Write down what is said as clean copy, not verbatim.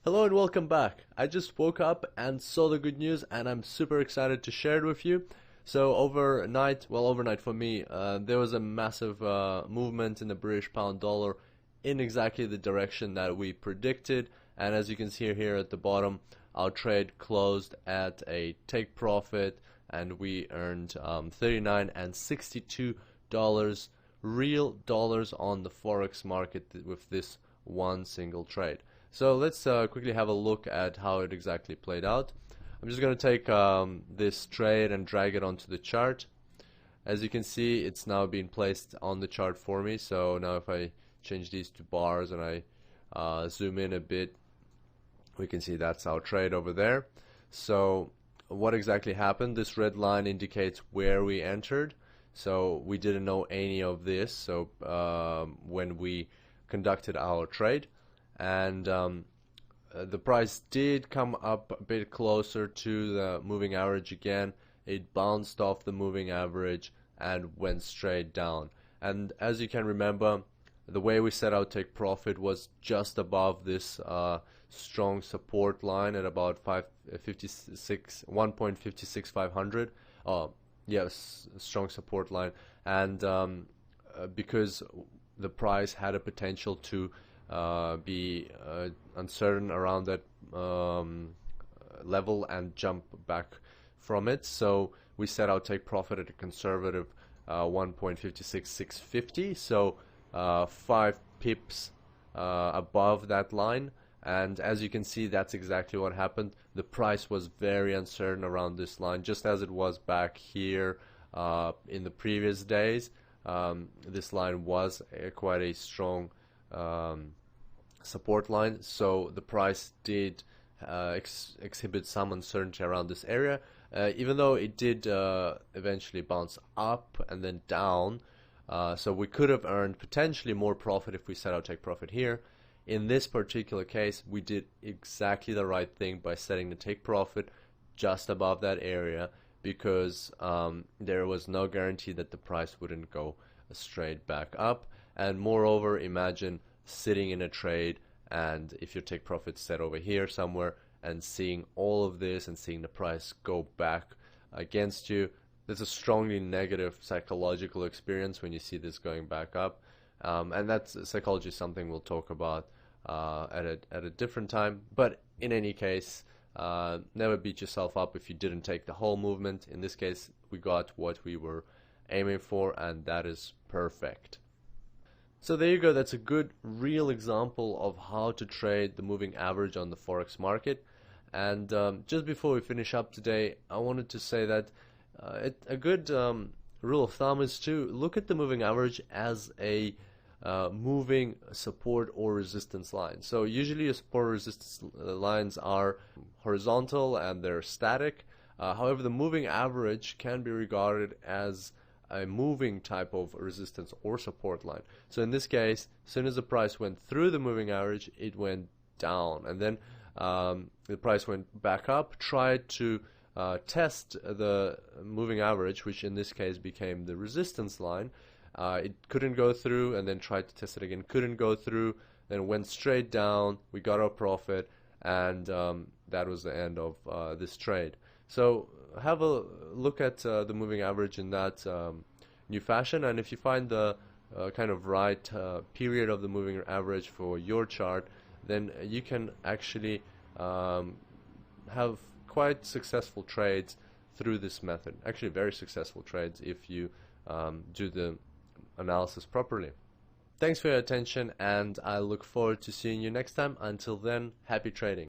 Hello and welcome back. I just woke up and saw the good news and I'm super excited to share it with you. So overnight for me, there was a massive movement in the British pound dollar in exactly the direction that we predicted. And as you can see here at the bottom, our trade closed at a take profit and we earned 39 and $62 real dollars on the Forex market with this one single trade. So let's quickly have a look at how it exactly played out. I'm just going to take this trade and drag it onto the chart. As you can see, it's now being placed on the chart for me. So now if I change these to bars and I zoom in a bit, we can see that's our trade over there. So what exactly happened? This red line indicates where we entered. So we didn't know any of this. So when we conducted our trade, and the price did come up a bit closer to the moving average again. It bounced off the moving average and went straight down. And as you can remember, the way we set out take profit was just above this strong support line at about 1.56500. Yes, strong support line. And because the price had a potential to be uncertain around that level and jump back from it, so we set out take profit at a conservative 1.56650, so 5 pips above that line. And as you can see, that's exactly what happened. The price was very uncertain around this line, just as it was back here in the previous days. This line was quite a strong support line, so the price did exhibit some uncertainty around this area, even though it did eventually bounce up and then down. So we could have earned potentially more profit if we set out take profit here. In this particular case, we did exactly the right thing by setting the take profit just above that area, because there was no guarantee that the price wouldn't go straight back up. And moreover, imagine sitting in a trade and if your take profit set over here somewhere and seeing all of this and seeing the price go back against you. There's a strongly negative psychological experience when you see this going back up, and that's psychology, something we'll talk about at a different time. But in any case, never beat yourself up if you didn't take the whole movement. In this case, we got what we were aiming for, and that is perfect. So there you go. That's a good real example of how to trade the moving average on the Forex market. And just before we finish up today, I wanted to say that a good rule of thumb is to look at the moving average as a moving support or resistance line. So usually a support or resistance lines are horizontal and they're static. However, the moving average can be regarded as a moving type of resistance or support line. So in this case, as soon as the price went through the moving average, it went down, and then the price went back up, tried to test the moving average, which in this case became the resistance line. It couldn't go through, and then tried to test it again, couldn't go through, then went straight down. We got our profit, and that was the end of this trade. So have a look at the moving average in that new fashion, and if you find the kind of right period of the moving average for your chart, then you can actually have quite successful trades through this method. Actually very successful trades if you do the analysis properly. Thanks for your attention, and I look forward to seeing you next time. Until then, happy trading.